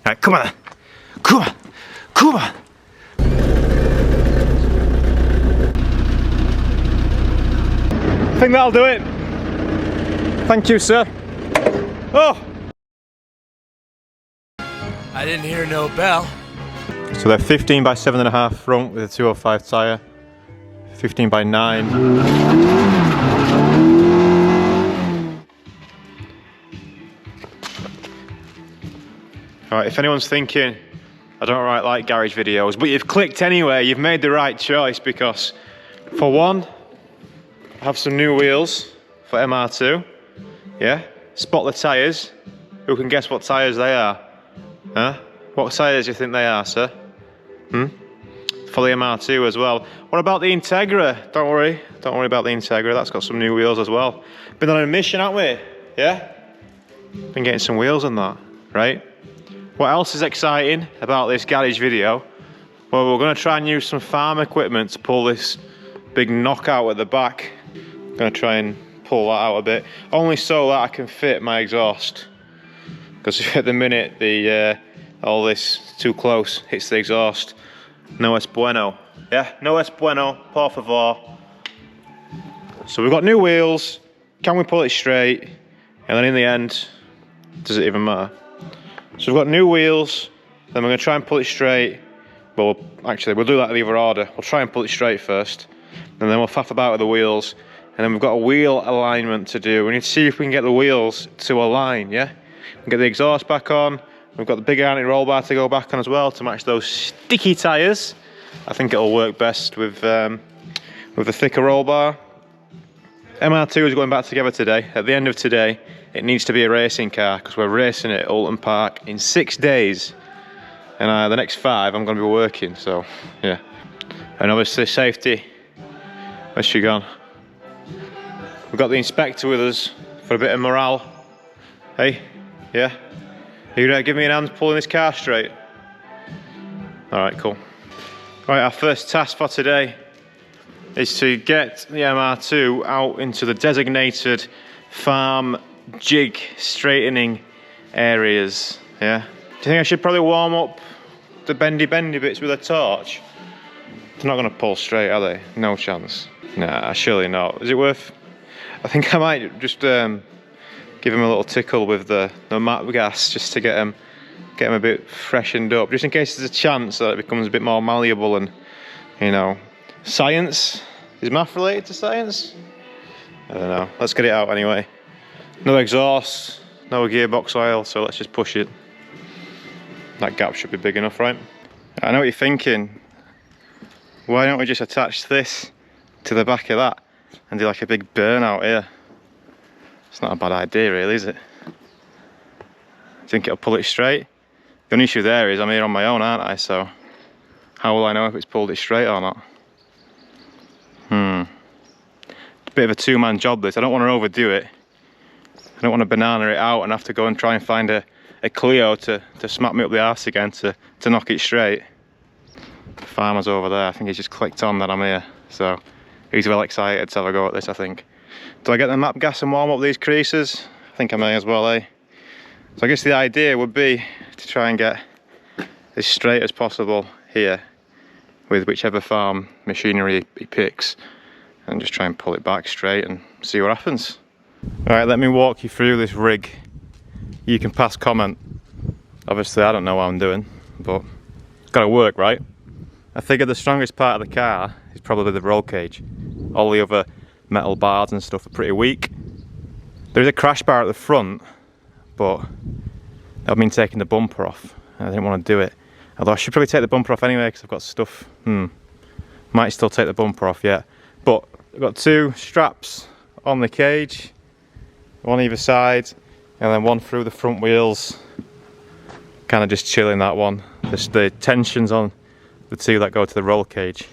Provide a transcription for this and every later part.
Right, come on then. Come on. Come on. I think that'll do it. Thank you, sir. Oh! I didn't hear no bell. So they're 15 by 7.5 front with a 205 tyre. 15 by 9. Alright, if anyone's thinking, I don't really like garage videos, but you've clicked anyway, you've made the right choice because, for one, I have some new wheels for MR2. Yeah? Spot the tyres. Who can guess what tyres they are? Huh? What tyres do you think they are, sir? For the MR2 as well. What about the Integra? Don't worry about the Integra, that's got some new wheels as well. Been on a mission, haven't we? Yeah? Been getting some wheels on that, right? What else is exciting about this garage video? Well, we're going to try and use some farm equipment to pull this big knockout at the back. I'm going to try and pull that out a bit, only so that I can fit my exhaust. Because at the minute, all this too close hits the exhaust. No es bueno. Yeah, no es bueno, por favor. So we've got new wheels. Can we pull it straight? And then in the end, does it even matter? So we've got new wheels, then we're going to try and pull it straight. Well, actually, we'll do that in either order. We'll try and pull it straight first, and then we'll faff about with the wheels. And then we've got a wheel alignment to do. We need to see if we can get the wheels to align, yeah? We get the exhaust back on. We've got the big anti-roll bar to go back on as well to match those sticky tyres. I think it'll work best with the thicker roll bar. MR2 is going back together today. At the end of today, it needs to be a racing car because we're racing it at Oulton Park in 6 days. And the next 5 I'm going to be working, so yeah. And obviously safety. Where's she gone? We've got the inspector with us for a bit of morale. Hey, yeah? Are you ready to give me a hand pulling this car straight? Alright, cool. Right, our first task for today is to get the MR2 out into the designated farm jig straightening areas, yeah? Do you think I should probably warm up the bendy bits with a torch? They're not going to pull straight, are they? No chance. Nah, surely not. Is it worth... I think I might just give him a little tickle with the map gas just to get him a bit freshened up, just in case there's a chance that it becomes a bit more malleable and, you know, science. Is math related to science? I don't know. Let's get it out anyway. No exhaust, no gearbox oil, so let's just push it. That gap should be big enough, right? I know what you're thinking. Why don't we just attach this to the back of that and do like a big burnout here? It's not a bad idea really, is it? I think it'll pull it straight. The only issue there is I'm here on my own, aren't I? So how will I know if it's pulled it straight or not? It's a bit of a two-man job this. I don't want to overdo it. I don't want to banana it out and have to go and try and find a Clio to smack me up the arse again to knock it straight. The farmer's over there. I think he's just clicked on that I'm here. So he's well excited to have a go at this, I think. Do I get the map gas and warm up these creases? I think I may as well, eh? So I guess the idea would be to try and get as straight as possible here with whichever farm machinery he picks and just try and pull it back straight and see what happens. Alright, let me walk you through this rig. You can pass comment. Obviously I don't know what I'm doing, but it's got to work, right? I figure the strongest part of the car is probably the roll cage. All the other metal bars and stuff are pretty weak. There is a crash bar at the front, but I've been taking the bumper off. I didn't want to do it. Although I should probably take the bumper off anyway because I've got stuff. Might still take the bumper off yet. But I've got 2 straps on the cage, one either side, and then one through the front wheels. Kind of just chilling that one. The tension's on the 2 that go to the roll cage.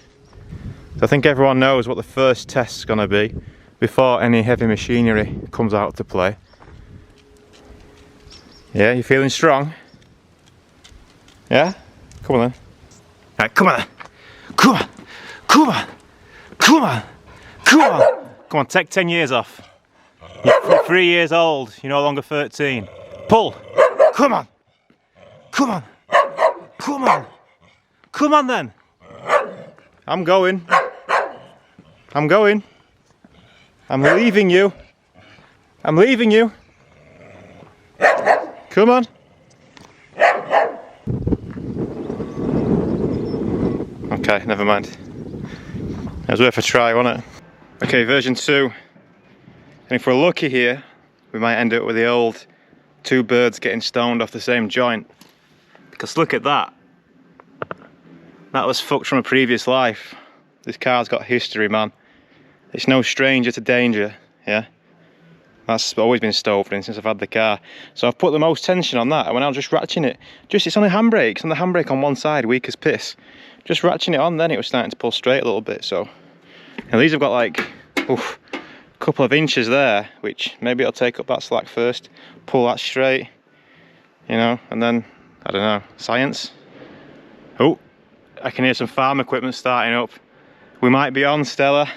So I think everyone knows what the first test's going to be before any heavy machinery comes out to play. Yeah, you feeling strong? Yeah? Come on then. Right, come on then. Come on. Come on. Come on. Come on. Come on, take 10 years off. You're 3 years old. You're no longer 13. Pull. Come on. Come Come on. Come on. Come on then. I'm going. I'm going. I'm leaving you. I'm leaving you. Come on. Okay, never mind. It was worth a try, wasn't it? Okay, version 2. And if we're lucky here, we might end up with the old 2 birds getting stoned off the same joint. Because look at that. That was fucked from a previous life. This car's got history, man. It's no stranger to danger, yeah? That's always been stoved in since I've had the car. So I've put the most tension on that, and when I'm just ratcheting it, it's on the handbrake. It's on the handbrake on one side, weak as piss. Just ratcheting it on, then it was starting to pull straight a little bit, so. And these have got like, oof, a couple of inches there, which maybe it'll take up that slack first, pull that straight, you know, and then, I don't know, science. Oh, I can hear some farm equipment starting up. We might be on, Stella.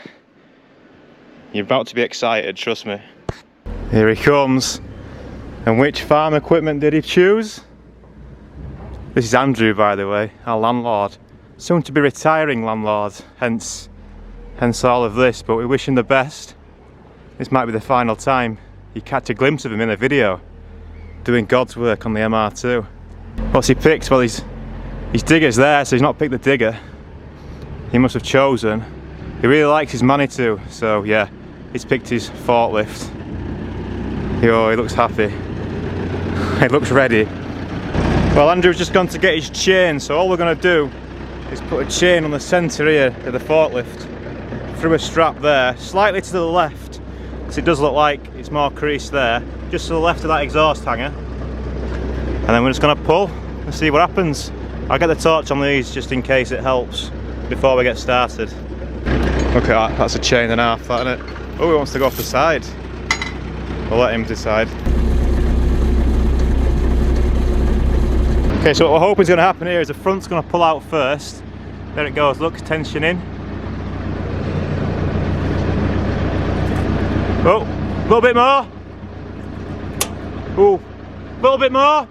You're about to be excited, trust me. Here he comes. And which farm equipment did he choose? This is Andrew, by the way, our landlord. Soon to be retiring landlord, hence all of this, but we wish him the best. This might be the final time you catch a glimpse of him in a video doing God's work on the MR2. What's he picked? Well, his digger's there, so he's not picked the digger. He must have chosen. He really likes his manitou, so yeah, he's picked his forklift. Yo, he looks happy. He looks ready. Well, Andrew's just gone to get his chain, so all we're going to do is put a chain on the centre here of the forklift through a strap there, slightly to the left, because it does look like it's more creased there, just to the left of that exhaust hanger. And then we're just going to pull and see what happens. I'll get the torch on these just in case it helps before we get started. Look at that, that's a chain and a half, that, isn't it? Oh, he wants to go off the side. We'll let him decide. Okay, so what we're hoping is going to happen here is the front's going to pull out first. There it goes, look, tension in. Oh, a little bit more. Oh, a little bit more.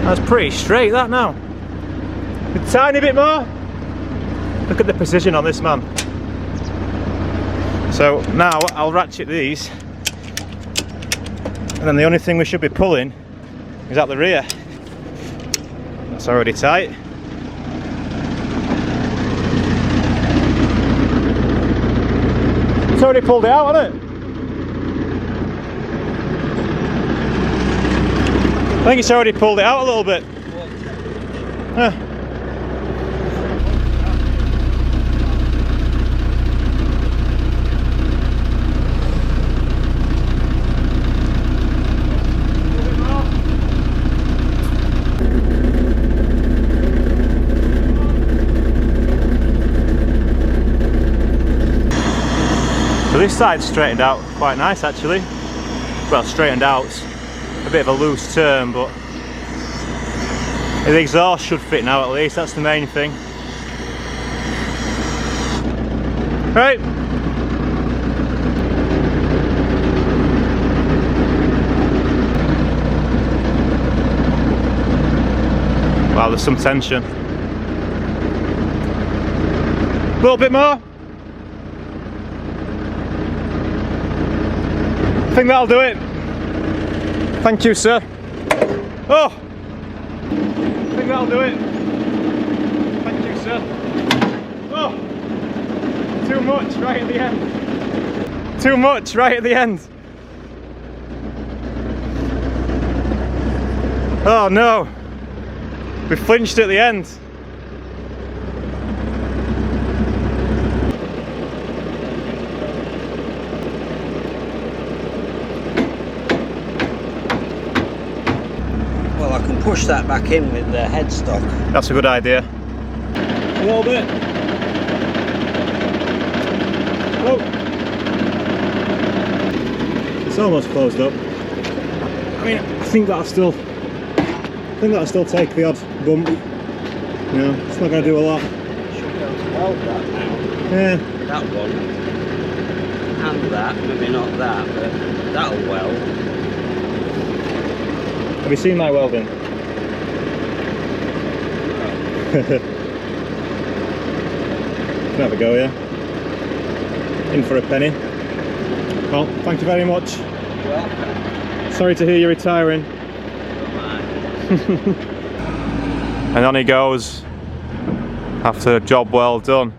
That's pretty straight, that now. A tiny bit more. Look at the precision on this man. So now I'll ratchet these, and then the only thing we should be pulling is at the rear. That's already tight. It's already pulled it out, hasn't it? I think it's already pulled it out a little bit. So this side's straightened out quite nice actually. Well, straightened out's a bit of a loose term, but the exhaust should fit now at least, that's the main thing. Right. Wow, there's some tension. A little bit more. I think that'll do it. Thank you, sir. Oh! I think that'll do it. Thank you, sir. Oh! Too much right at the end. Too much right at the end. Oh no! We flinched at the end. Push that back in with the headstock. That's a good idea. A little bit. Oh. It's almost closed up. I mean, I think that'll still take the odd bump. You know, it's not going to do a lot. Should go to weld that now. Yeah. That one. and that, maybe not that, but that'll weld. Have you seen my welding? Can have a go, yeah? In for a penny. Well, thank you very much. You're welcome. Sorry to hear you're retiring. And on he goes after a job well done.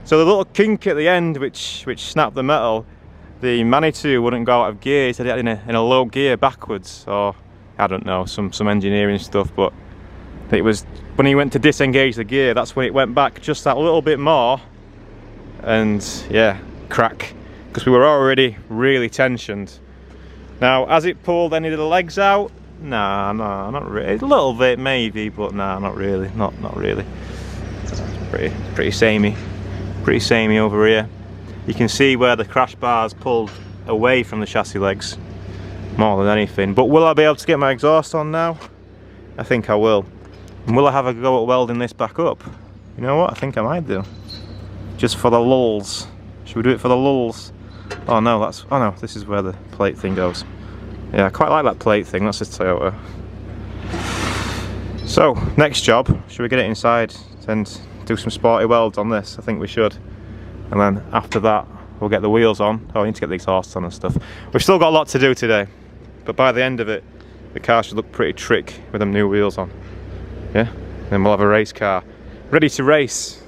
So the little kink at the end which snapped the metal, the manitou wouldn't go out of gear, so it had in a low gear backwards, or I don't know, some engineering stuff, but it was when he went to disengage the gear, that's when it went back just that little bit more, and yeah, crack, because we were already really tensioned. Now as it pulled any of the legs out, nah, not really, a little bit maybe, but nah, not really, not really. Pretty samey over here. You can see where the crash bars pulled away from the chassis legs more than anything. But will I be able to get my exhaust on now? I think I will. And will I have a go at welding this back up? You know what, I think I might do. Just for the lulls. Should we do it for the lulls? Oh no, this is where the plate thing goes. Yeah, I quite like that plate thing, that's a Toyota. So, next job, should we get it inside and do some sporty welds on this? I think we should. And then after that, we'll get the wheels on. Oh, I need to get the exhaust on and stuff. We've still got a lot to do today, but by the end of it, the car should look pretty trick with them new wheels on. Yeah, then we'll have a race car ready to race.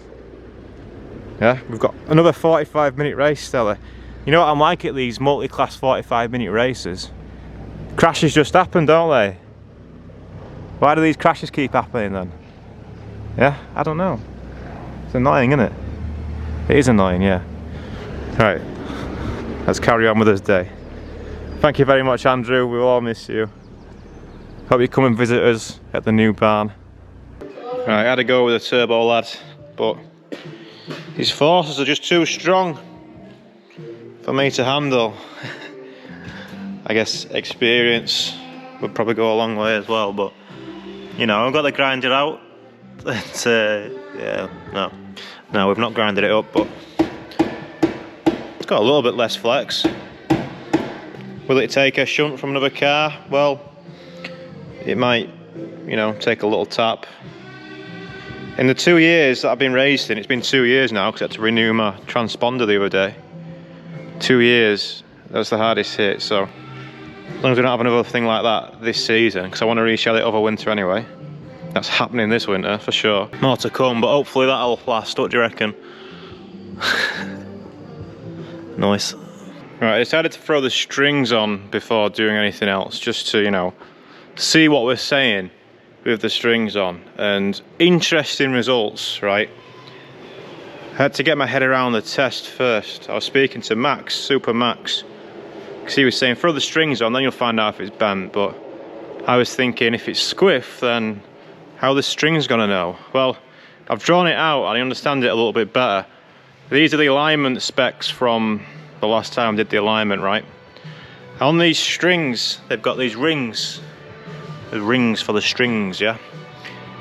Yeah, we've got another 45-minute race, Stella. You know what I'm like at these multi-class 45-minute races? Crashes just happen, don't they? Why do these crashes keep happening then? Yeah, I don't know. It's annoying, isn't it? It is annoying, yeah. Right, let's carry on with this day. Thank you very much, Andrew. We'll all miss you. Hope you come and visit us at the new barn. Right, I had to go with a turbo lad, but his forces are just too strong for me to handle. I guess experience would probably go a long way as well, but you know, I've got to grind it out. Yeah, no, we've not grinded it up, but it's got a little bit less flex. Will it take a shunt from another car? Well, it might, you know, take a little tap. In the 2 years that I've been racing, it's been 2 years now because I had to renew my transponder the other day. 2 years, that's the hardest hit, so as long as we don't have another thing like that this season, because I want to reshell it over winter anyway. That's happening this winter for sure. More to come, but hopefully that'll last. What do you reckon? Nice. Right, I decided to throw the strings on before doing anything else, just to, you know, see what we're saying with the strings on. And interesting results, right? I had to get my head around the test first. I was speaking to Max, Super Max, because he was saying throw the strings on, then you'll find out if it's bent. But I was thinking if it's squiff, then how the string's gonna know? Well, I've drawn it out and I understand it a little bit better. These are the alignment specs from the last time I did the alignment, right? On these strings, they've got these rings. The rings for the strings, yeah?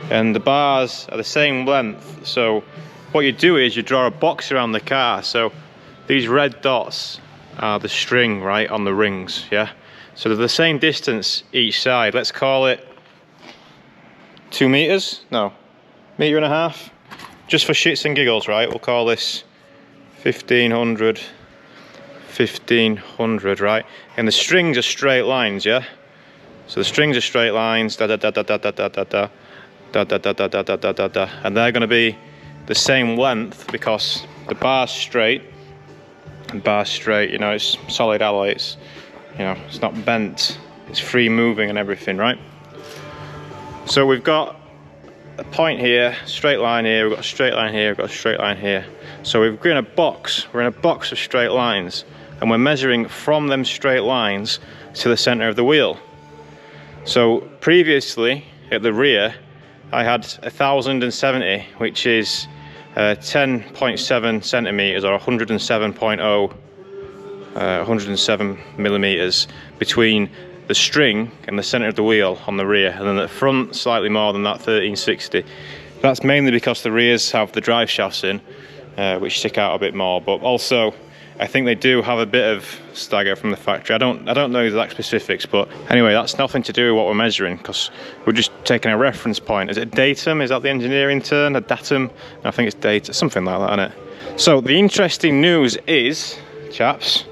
And the bars are the same length. So what you do is you draw a box around the car. So these red dots are the string, right, on the rings, yeah? So they're the same distance each side. Let's call it 2 meters? No, 1.5 meters. Just for shits and giggles, right? We'll call this 1500, right? And the strings are straight lines, yeah? So the strings are straight lines, da da da da da da da da da da da da da da da da da da, and they're going to be the same length because the bar's straight. And bar's straight, you know, it's solid alloy. It's, you know, it's not bent. It's free moving and everything, right? So we've got a point here, straight line here, we've got a straight line here, we've got a straight line here. So we're in a box of straight lines, and we're measuring from them straight lines to the center of the wheel. So previously at the rear, I had 1070, which is 10.7 centimeters or 107 millimeters between the string and the center of the wheel on the rear, and then at the front slightly more than that, 1360. That's mainly because the rears have the drive shafts in, which stick out a bit more, but also I think they do have a bit of stagger from the factory. I don't know the exact specifics, but anyway, that's nothing to do with what we're measuring because we're just taking a reference point. Is it datum? Is that the engineering term? A datum? I think it's data, something like that, isn't it? So the interesting news is, chaps,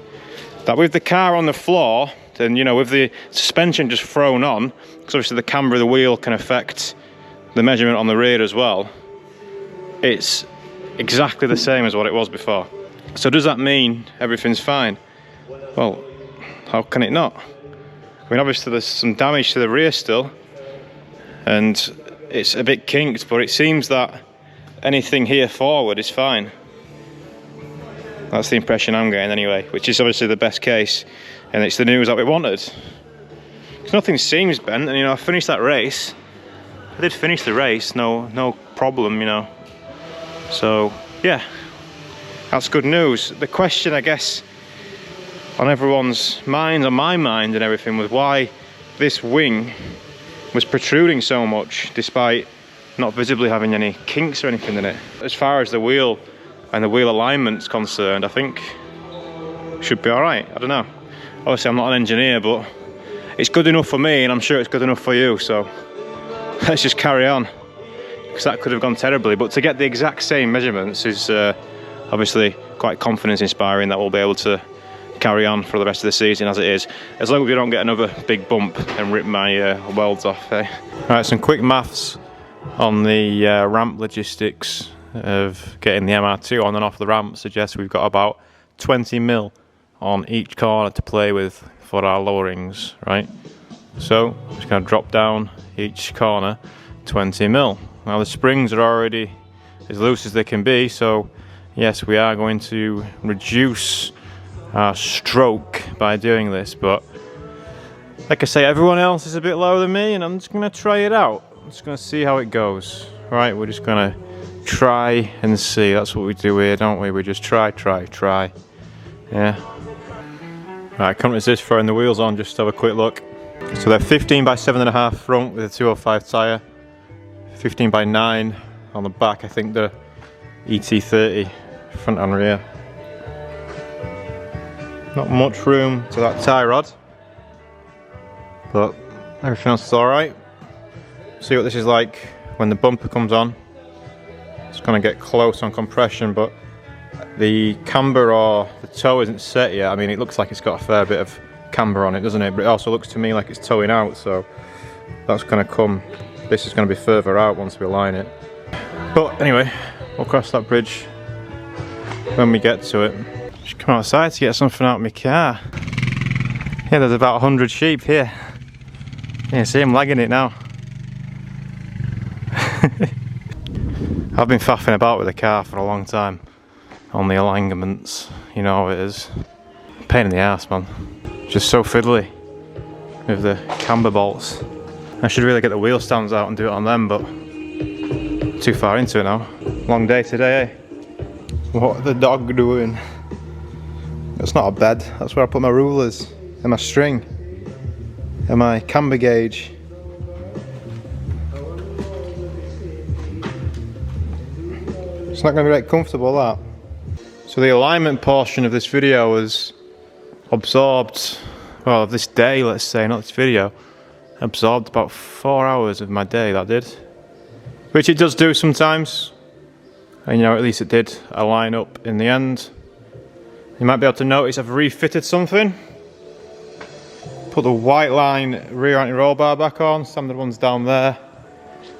that with the car on the floor, and you know, with the suspension just thrown on, because obviously the camber of the wheel can affect the measurement on the rear as well, it's exactly the same as what it was before. So does that mean everything's fine? Well, how can it not? I mean, obviously there's some damage to the rear still, and it's a bit kinked, but it seems that anything here forward is fine. That's the impression I'm getting anyway, which is obviously the best case, and it's the news that we wanted. Because nothing seems bent, and you know, I finished that race. I did finish the race, no problem, you know. So, yeah. That's good news. The question, I guess, on everyone's mind, on my mind and everything, was why this wing was protruding so much despite not visibly having any kinks or anything in it. As far as the wheel and the wheel alignment's concerned, I think should be alright. I don't know. Obviously I'm not an engineer, but it's good enough for me and I'm sure it's good enough for you, so let's just carry on. Because that could have gone terribly, but to get the exact same measurements is obviously quite confidence inspiring that we'll be able to carry on for the rest of the season as it is, as long as we don't get another big bump and rip my welds off. Right, some quick maths on the ramp logistics of getting the MR2 on and off the ramp suggests we've got about 20 mil on each corner to play with for our lowerings, right? So just going to drop down each corner 20 mil. Now the springs are already as loose as they can be, so yes, we are going to reduce our stroke by doing this, but like I say, everyone else is a bit lower than me and I'm just going to try it out. I'm just going to see how it goes. Right, we're just going to try and see. That's what we do here, don't we? We just try. Yeah. Right, I can't resist throwing the wheels on just to have a quick look. So they're 15 by 7.5 front with a 205 tyre, 15 by 9 on the back. I think the ET30 front and rear. Not much room to that tie rod, but everything else is alright. See what this is like when the bumper comes on. It's going to get close on compression, but the camber or the toe isn't set yet. I mean, it looks like it's got a fair bit of camber on it, doesn't it? But it also looks to me like it's towing out, so that's going to come. This is going to be further out once we align it. But anyway, we'll cross that bridge when we get to it. Just come outside to get something out of my car. Yeah, there's about 100 sheep here. Yeah, see, I'm lagging it now. I've been faffing about with the car for a long time on the alignments, you know how it is. Pain in the ass, man. Just so fiddly with the camber bolts. I should really get the wheel stands out and do it on them, but too far into it now. Long day today, eh? What the dog doing? It's not a bed, that's where I put my rulers and my string and my camber gauge. It's not going to be very comfortable, that. So the alignment portion of this video was absorbed, well, of this day, let's say, not this video, absorbed about 4 hours of my day, that did. Which it does do sometimes. And you know, at least it did align up in the end. You might be able to notice I've refitted something. Put the white line rear anti-roll bar back on, standard one's down there.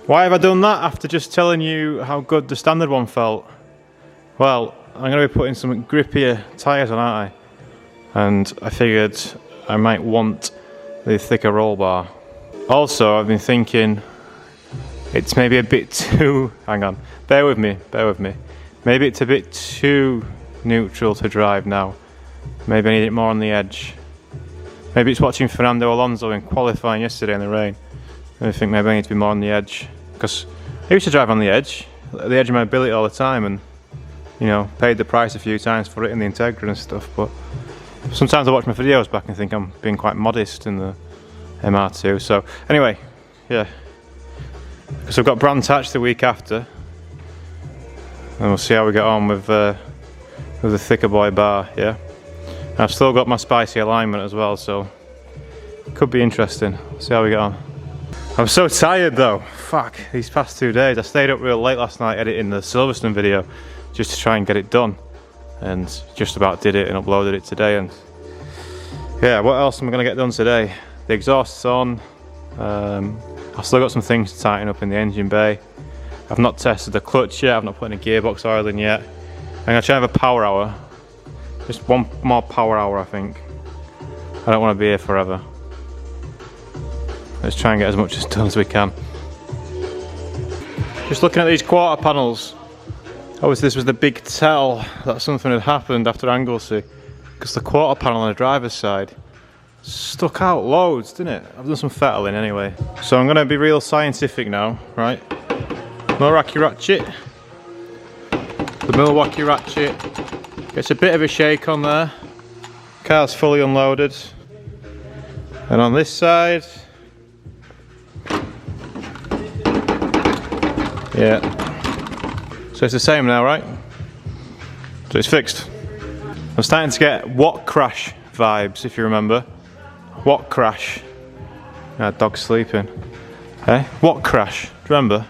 Why have I done that after just telling you how good the standard one felt? Well, I'm going to be putting some grippier tyres on, aren't I? And I figured I might want the thicker roll bar. Also, I've been thinking it's maybe a bit too... hang on, bear with me. Maybe it's a bit too neutral to drive now. Maybe I need it more on the edge. Maybe it's watching Fernando Alonso in qualifying yesterday in the rain. I think maybe I need to be more on the edge. Because I used to drive on the edge of my ability all the time, and you know, paid the price a few times for it in the Integra and stuff, but sometimes I watch my videos back and think I'm being quite modest in the MR2. So anyway, yeah, because I've got brand touch the week after, and we'll see how we get on with with a thicker boy bar, yeah. And I've still got my spicy alignment as well, so could be interesting. See how we get on. I'm so tired though. Fuck, these past 2 days. I stayed up real late last night editing the Silverstone video just to try and get it done. And just about did it and uploaded it today. And yeah, what else am I gonna get done today? The exhaust's on. I've still got some things to tighten up in the engine bay. I've not tested the clutch yet. I've not put any gearbox oil in yet. I'm gonna try and have a power hour. Just one more power hour, I think. I don't want to be here forever. Let's try and get as much as done as we can. Just looking at these quarter panels. Obviously this was the big tell that something had happened after Anglesey, because the quarter panel on the driver's side stuck out loads, didn't it? I've done some fettling anyway. So I'm going to be real scientific now, right? Milwaukee ratchet. The Milwaukee ratchet gets a bit of a shake on there. Car's fully unloaded. And on this side, yeah. So it's the same now, right? So it's fixed. I'm starting to get what crash vibes, if you remember. What crash? Dog's sleeping. Eh? What crash? Do you remember?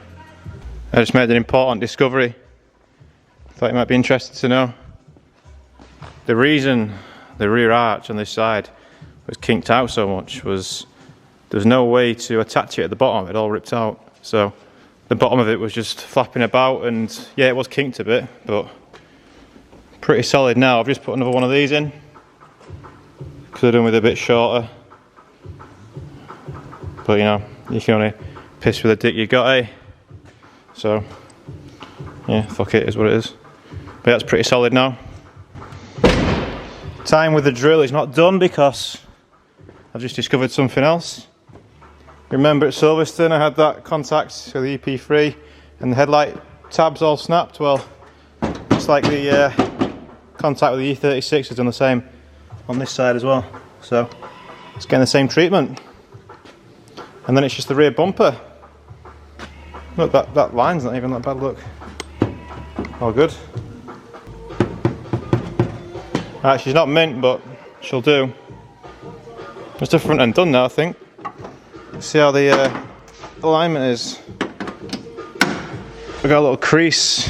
I just made an important discovery. Thought you might be interested to know. The reason the rear arch on this side was kinked out so much was there was no way to attach it at the bottom. It all ripped out. So the bottom of it was just flapping about, and yeah, it was kinked a bit, but pretty solid now. I've just put another one of these in. Could have done with a bit shorter. But you know, you can only piss with the dick you got, eh? So, yeah, fuck it, is what it is. But that's pretty solid now. Time with the drill is not done because I've just discovered something else. Remember at Silverstone I had that contact with the EP3 and the headlight tabs all snapped? Well, it's like the contact with the E36 has done the same on this side as well. So it's getting the same treatment. And then it's just the rear bumper. Look, that line's not even that bad, look. All good. Right, she's not mint, but she'll do. It's the front end done now, I think. See how the alignment is. We've got a little crease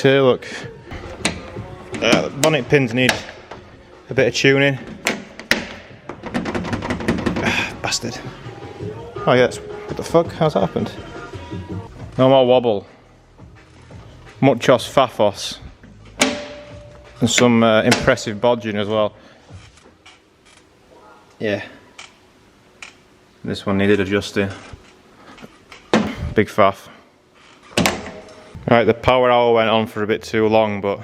here, look. The bonnet pins need a bit of tuning. Bastard. Oh yes, what the fuck, how's that happened? No more wobble. Muchos fafos. And some impressive bodging as well. Yeah. This one needed adjusting. Big faff. Right, the power hour went on for a bit too long, but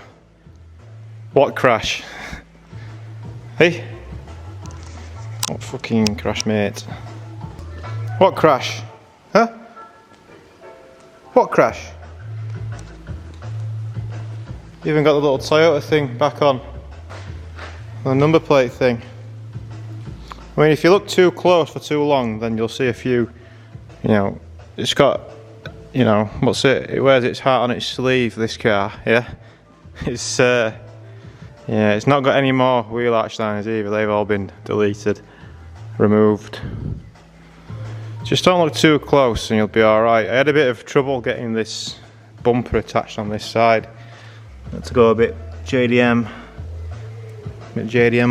what crash? Hey? What fucking crash, mate? What crash? Huh? What crash? You even got the little Toyota thing back on. The number plate thing. I mean, if you look too close for too long, then you'll see a few, you know, it's got, you know, what's it? It wears its heart on its sleeve, this car, yeah? It's, yeah, it's not got any more wheel arch liners either. They've all been deleted, removed. Just don't look too close and you'll be alright. I had a bit of trouble getting this bumper attached on this side. Had to go a bit JDM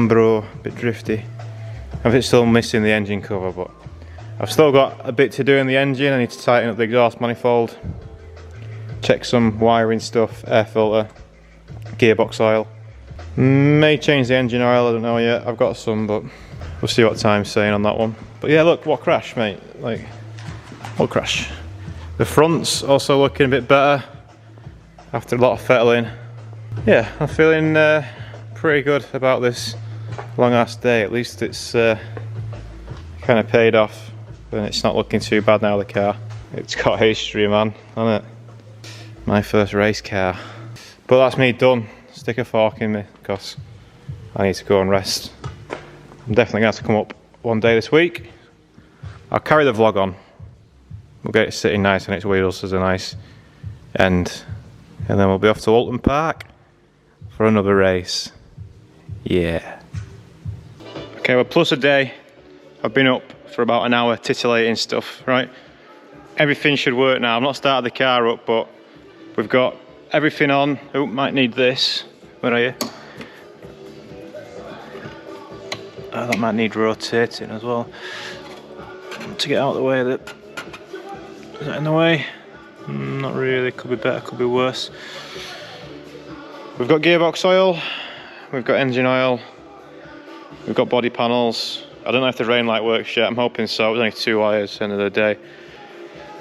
bro, a bit drifty. I think it's still missing the engine cover, but I've still got a bit to do in the engine. I need to tighten up the exhaust manifold, check some wiring stuff, air filter, gearbox oil. May change the engine oil, I don't know yet. I've got some, but we'll see what time's saying on that one. But yeah, look, what crash, mate? Like, what crash? The front's also looking a bit better after a lot of fettling. Yeah, I'm feeling pretty good about this long ass day. At least it's kind of paid off, and it's not looking too bad now, the car. It's got history, man, hasn't it? My first race car. But that's me done. Stick a fork in me because I need to go and rest. I'm definitely going to have to come up one day this week. I'll carry the vlog on. We'll get it sitting nice on its wheels as a nice end and then we'll be off to Oulton Park for another race. Yeah. Okay, well, plus a day. I've been up for about an hour titillating stuff, right? Everything should work now. I've not started the car up, but we've got everything on. Oh, might need this. Where are you? Oh, that might need rotating as well. To get out of the way. Is that in the way? Not really. Could be better, could be worse. We've got gearbox oil. We've got engine oil. We've got body panels. I don't know if the rain light works yet. I'm hoping so. It was only 2 wires at the end of the day.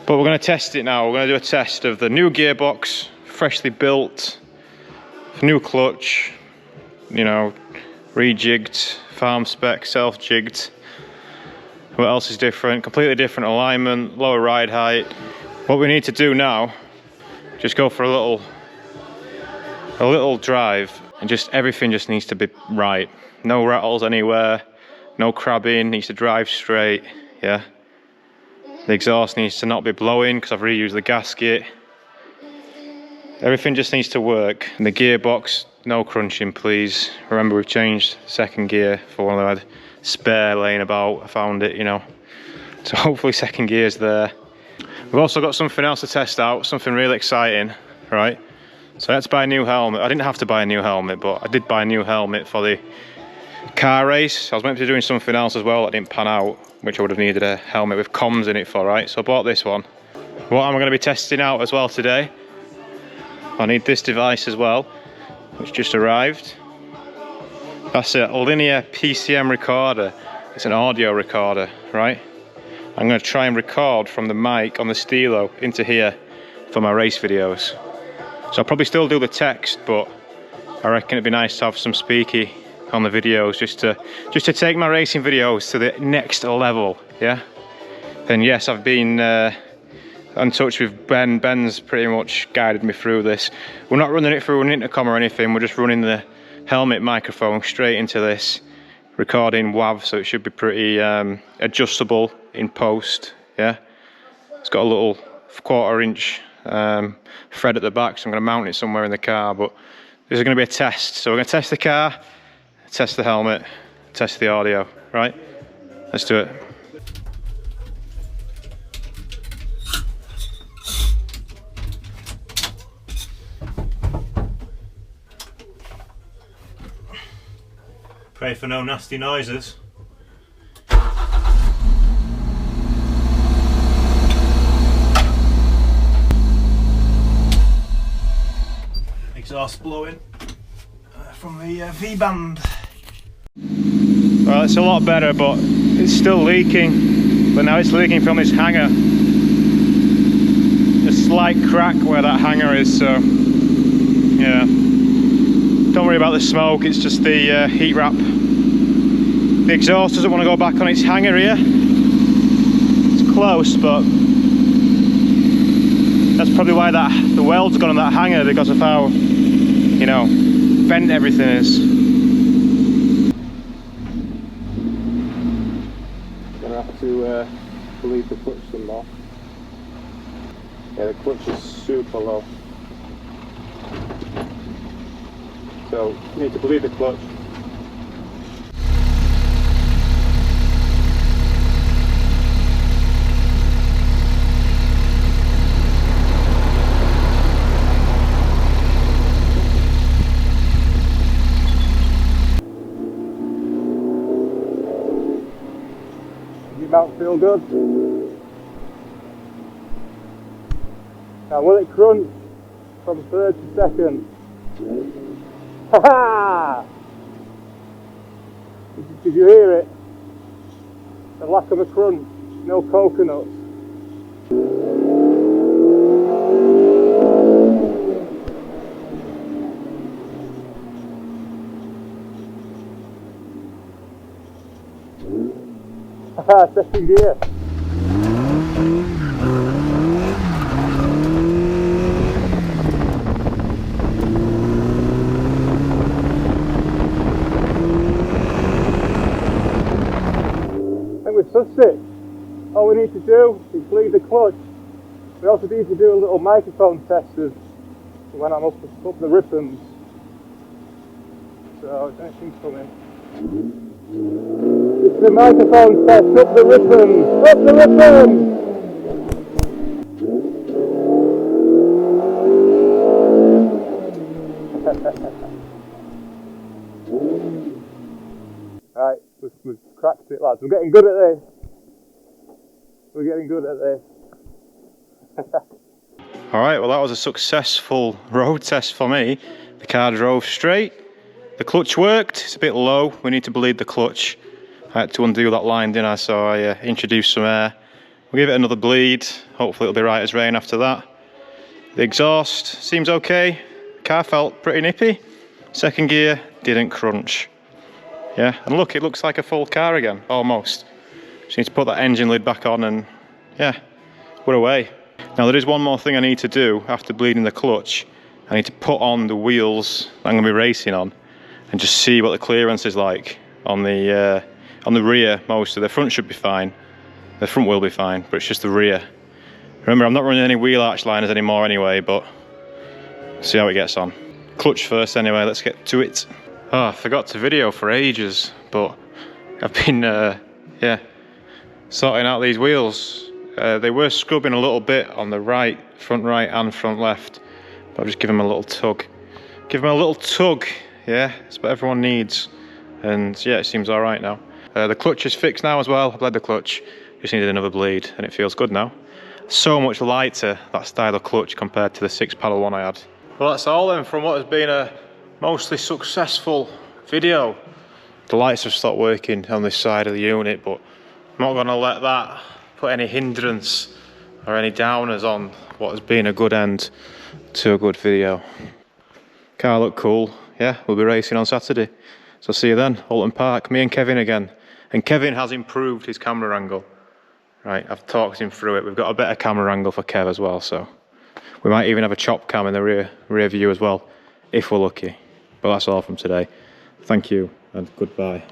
But we're going to test it now. We're going to do a test of the new gearbox, freshly built, new clutch, you know, rejigged, farm spec, self-jigged. What else is different? Completely different alignment, lower ride height. What we need to do now, just go for a little drive, and just everything just needs to be right. No rattles anywhere, no crabbing, needs to drive straight, yeah. The exhaust needs to not be blowing because I've reused the gasket. Everything just needs to work. And the gearbox, no crunching please. Remember, we've changed second gear for one that I had spare laying about. I found it, you know. So hopefully second gear's there. We've also got something else to test out, something really exciting, right? So I had to buy a new helmet. I didn't have to buy a new helmet, but I did buy a new helmet for the car race. I was meant to be doing something else as well that didn't pan out, which I would have needed a helmet with comms in it for, right? So I bought this one. What am I going to be testing out as well today? I need this device as well, which just arrived. That's a linear PCM recorder. It's an audio recorder, right? I'm going to try and record from the mic on the stylo into here for my race videos. So I'll probably still do the text, but I reckon it'd be nice to have some speaky on the videos just to take my racing videos to the next level, yeah? And yes, I've been in touch with Ben. Ben's pretty much guided me through this. We're not running it through an intercom or anything, we're just running the helmet microphone straight into this recording WAV, so it should be pretty adjustable in post, yeah? It's got a little 1/4 inch thread at the back, so I'm going to mount it somewhere in the car, but this is going to be a test. So we're going to test the car, test the helmet, test the audio, right? Let's do it. Pray for no nasty noises. Exhaust blowing from the V-band. Well, it's a lot better, but it's still leaking. But now it's leaking from this hanger. A slight crack where that hanger is, so yeah. Don't worry about the smoke, it's just the heat wrap. The exhaust doesn't want to go back on its hanger here. It's close, but that's probably why the weld's gone on that hanger, because of how, you know, bent everything is. Gonna have to bleed the clutch some more. Yeah, the clutch is super low. So you need to bleed the clutch. Does your mount feel good? Now will it crunch from third to second? Ha ha! Did you hear it? The lack of a crunch, no coconuts. Haha, second gear. We've sussed it. All we need to do is bleed the clutch. We also need to do a little microphone test of when I'm up the rippings. So if anything's coming. It's the microphone test, up the rippings! Up the rippings! Right, we've cracked it, lads. We're getting good at this. We're getting good at this. Alright, well that was a successful road test for me. The car drove straight. The clutch worked. It's a bit low. We need to bleed the clutch. I had to undo that line, didn't I? So I introduced some air. We'll give it another bleed. Hopefully it'll be right as rain after that. The exhaust seems okay. The car felt pretty nippy. Second gear didn't crunch. Yeah, and look, it looks like a full car again, almost. Just need to put that engine lid back on and yeah, we're away. Now there is one more thing I need to do after bleeding the clutch. I need to put on the wheels I'm going to be racing on and just see what the clearance is like on the rear mostly. The front should be fine. The front will be fine, but it's just the rear. Remember, I'm not running any wheel arch liners anymore anyway, but see how it gets on. Clutch first anyway, let's get to it. Oh, I forgot to video for ages, but I've been, yeah, sorting out these wheels. They were scrubbing a little bit on the front right and front left, but I'll just give them a little tug. Give them a little tug, yeah, it's what everyone needs. And yeah, it seems all right now. The clutch is fixed now as well. I bled the clutch, just needed another bleed, and it feels good now. So much lighter, that style of clutch, compared to the 6-pedal one I had. Well, that's all then from what has been a mostly successful video. The lights have stopped working on this side of the unit, but I'm not going to let that put any hindrance or any downers on what has been a good end to a good video. Car looked cool. Yeah, we'll be racing on Saturday. So see you then, Oulton Park, me and Kevin again. And Kevin has improved his camera angle. Right, I've talked him through it. We've got a better camera angle for Kev as well, so we might even have a chop cam in the rear view as well, if we're lucky. But that's all from today. Thank you and goodbye.